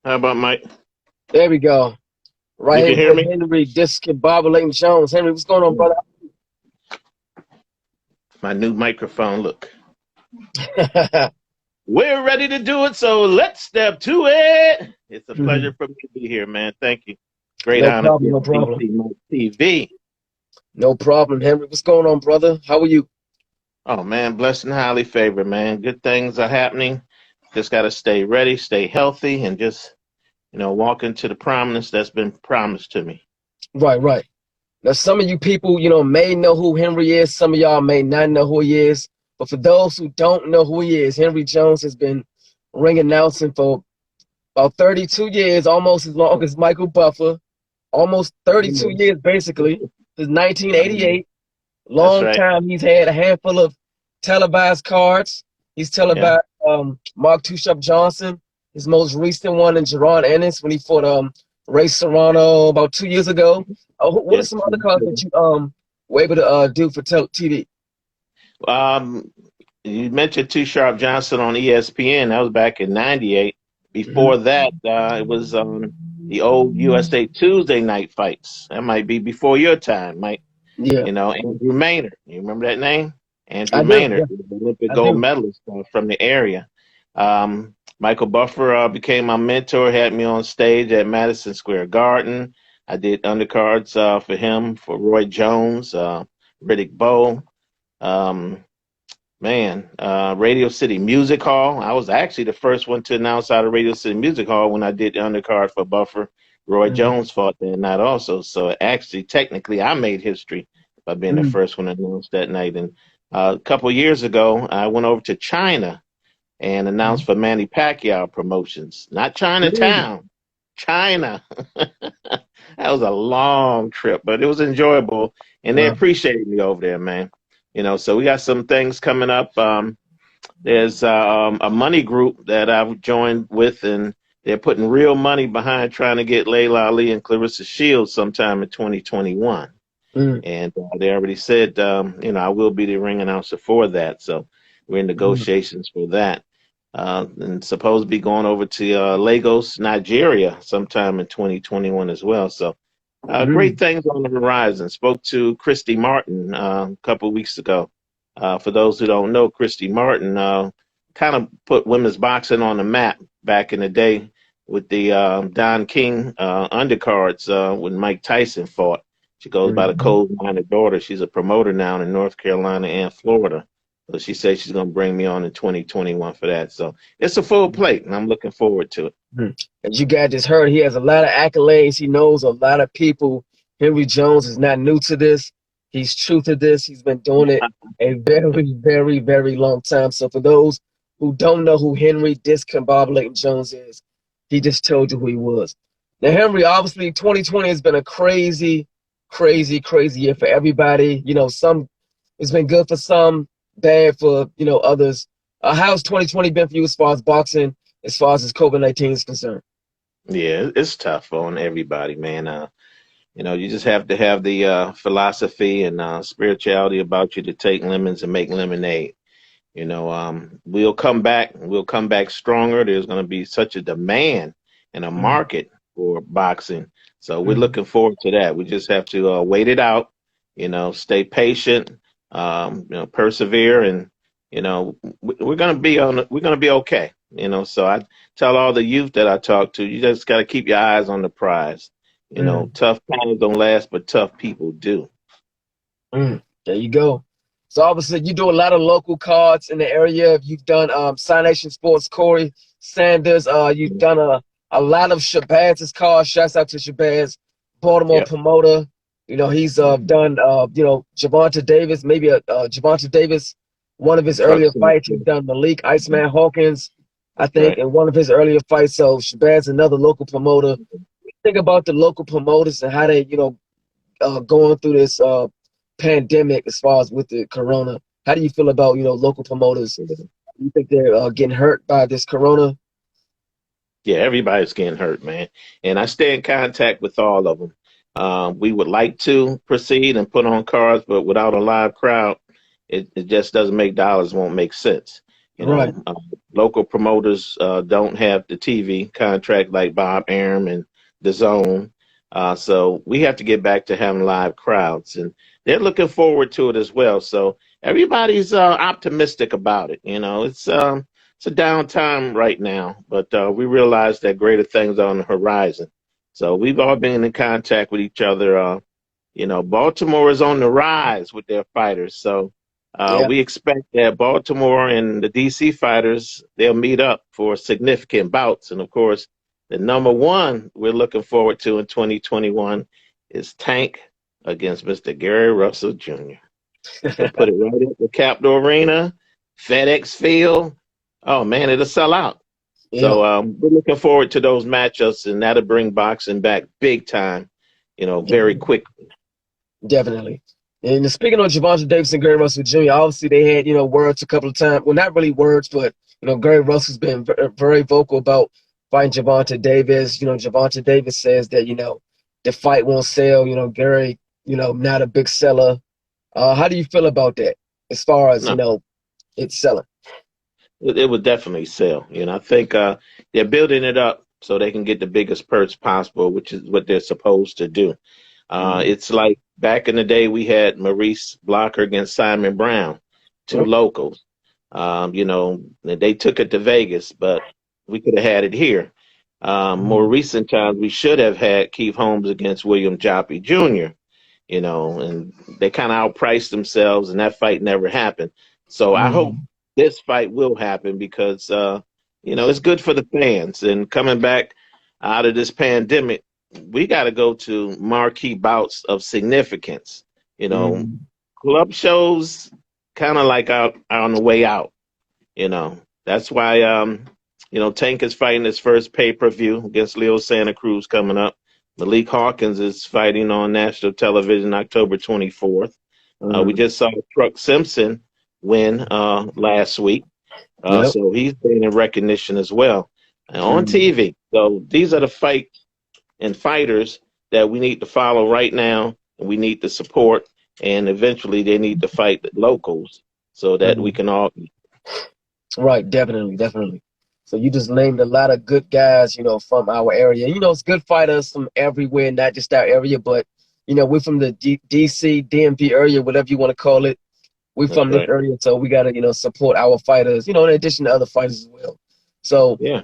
How about Mike? There we go. Right You here can hear with me? Henry discombobulating Jones. Henry, what's going on, brother? My new microphone. Look, we're ready to do it. So let's step to it. It's a pleasure for me to be here, man. Thank you. Great No honor to problem, be no on problem. DC Mike TV. No problem, Henry. What's going on, brother? How are you? Oh man, blessed and highly favored, man. Good things are happening. Just got to stay ready, stay healthy, and just walk into the promise that's been promised to me. Right, right. Now, some of you people, may know who Henry is. Some of y'all may not know who he is. But for those who don't know who he is, Henry Jones has been ring announcing for about 32 years, almost as long as Michael Buffer. Almost 32 Almost. years, basically, since 1988. That's Long right. time he's had a handful of televised cards. He's Yeah. televised Mark Two Johnson, his most recent one, in Jerron Ennis when he fought Ray Serrano about 2 years ago. What are Yes. some other cards that you were able to do for TV? Um, you mentioned Too Sharp Johnson on ESPN. That was back in '98. Hmm. Before that, it was the old USA Tuesday night fights. That might be before your time, Mike. Yeah, Andrew Maynard. You remember that name? Andrew I do. Maynard, Yeah, the Olympic I gold do. medalist from the area. Michael Buffer became my mentor, had me on stage at Madison Square Garden. I did undercards for him, for Roy Jones, Riddick Bowe. Um, Radio City Music Hall. I was actually the first one to announce out of Radio City Music Hall when I did the undercard for Buffer. Roy Mm-hmm. Jones fought that night also. So actually, technically, I made history by being the first one to announce that night. And a couple of years ago, I went over to China and announced for Manny Pacquiao Promotions, not Mm-hmm. Chinatown, China. That was a long trip, but it was enjoyable, and they Wow. appreciated me over there, man. So we got some things coming up. There's a money group that I've joined with, and they're putting real money behind trying to get Layla Ali and Clarissa Shields sometime in 2021. Mm-hmm. And they already said, I will be the ring announcer for that. So we're in negotiations for that. And supposed to be going over to Lagos, Nigeria sometime in 2021 as well. So Mm-hmm. great things on the horizon. Spoke to Christy Martin a couple of weeks ago. For those who don't know, Christy Martin kind of put women's boxing on the map back in the day with the Don King undercards when Mike Tyson fought. She goes by the Mm-hmm. Cold-Minded Daughter. She's a promoter now in North Carolina and Florida. So she says she's going to bring me on in 2021 for that. So it's a full plate, and I'm looking forward to it. Mhm. As you guys just heard, he has a lot of accolades. He knows a lot of people. Henry Jones is not new to this. He's true to this. He's been doing it a very, very, very long time. So for those who don't know who Henry Discombobulating Jones is, he just told you who he was. Now, Henry, obviously 2020 has been a crazy, crazy, crazy year for everybody. Some it's been good for some, bad for others. How's 2020 been for you as far as boxing? As far as this COVID-19 is concerned. Yeah, it's tough on everybody, man. You just have to have the philosophy and spirituality about you to take lemons and make lemonade. We'll come back. We'll come back stronger. There's going to be such a demand and a Mm, market for boxing. So we're mm, looking forward to that. We just have to wait it out. Stay patient. Persevere, and we're going to be on. We're going to be okay. So I tell all the youth that I talk to, you just got to keep your eyes on the prize. mm, Tough times don't last, but tough people do. There you go. So obviously you do a lot of local cards in the area. You've done Sign Nation Sports, Corey Sanders. You've done a lot of Shabazz cards. Shouts out to Shabazz, Baltimore Yep. promoter. He's done Javante Davis, maybe Javante Davis, one of his Truck earlier fights. He's Simulator. done Malik Iceman Hawkins, I That's think, right. in one of his earlier fights. So Shabazz, another local promoter. Think about the local promoters and how they, going through this pandemic as far as with the corona. How do you feel about local promoters? Do you think they're getting hurt by this corona? Yeah, everybody's getting hurt, man. And I stay in contact with all of them. We would like to proceed and put on cars, but without a live crowd, it just doesn't make dollars, won't make sense. You Right. know, local promoters don't have the TV contract like Bob Arum and the Zone. So we have to get back to having live crowds, and they're looking forward to it as well. So everybody's optimistic about it. You know, it's a downtime right now, but we realize that greater things are on the horizon. So we've all been in contact with each other. You know, Baltimore is on the rise with their fighters. So Yeah. we expect that Baltimore and the DC fighters, they'll meet up for significant bouts. And of course, the number one we're looking forward to in 2021 is Tank against Mr. Gary Russell Jr. They'll put it right at the Capitol Arena, FedEx Field. Oh man, it'll sell out. Yeah. So we're looking forward to those matchups, and that'll bring boxing back big time, you know, very quickly. Definitely. And speaking of Javante Davis and Gary Russell Jr., obviously they had, words a couple of times. Well, not really words, but, Gary Russell's been very vocal about fighting Javante Davis. Javante Davis says that, the fight won't sell. Gary, not a big seller. How do you feel about that as far as, No, it's selling? it would definitely sell. You know, I think they're building it up so they can get the biggest purse possible, which is what they're supposed to do. Mm-hmm. It's like back in the day, we had Maurice Blocker against Simon Brown, two locals. You know, they took it to Vegas, but we could have had it here. More recent times, we should have had Keith Holmes against William Joppy Jr., you know, and they kind of outpriced themselves, and that fight never happened. So I hope Mm-hmm. this fight will happen because, you know, it's good for the fans. And coming back out of this pandemic, we got to go to marquee bouts of significance. You know, Mm-hmm. club shows kind of like out on the way out. You know, that's why you know, Tank is fighting his first pay-per-view against Leo Santa Cruz coming up. Malik Hawkins is fighting on national television October 24th. We Mm-hmm. just saw Truck Simpson win last week, Yep. so he's gaining recognition as well on Mm-hmm. TV. So these are the fights and fighters that we need to follow right now, and we need to support, and eventually they need to fight the locals so that we can all. Right, definitely, definitely. So you just named a lot of good guys, from our area. It's good fighters from everywhere, not just our area, but we're from the DC, DMV area, whatever you want to call it. We're That's from this right. area, so we gotta, support our fighters, in addition to other fighters as well. So Yeah.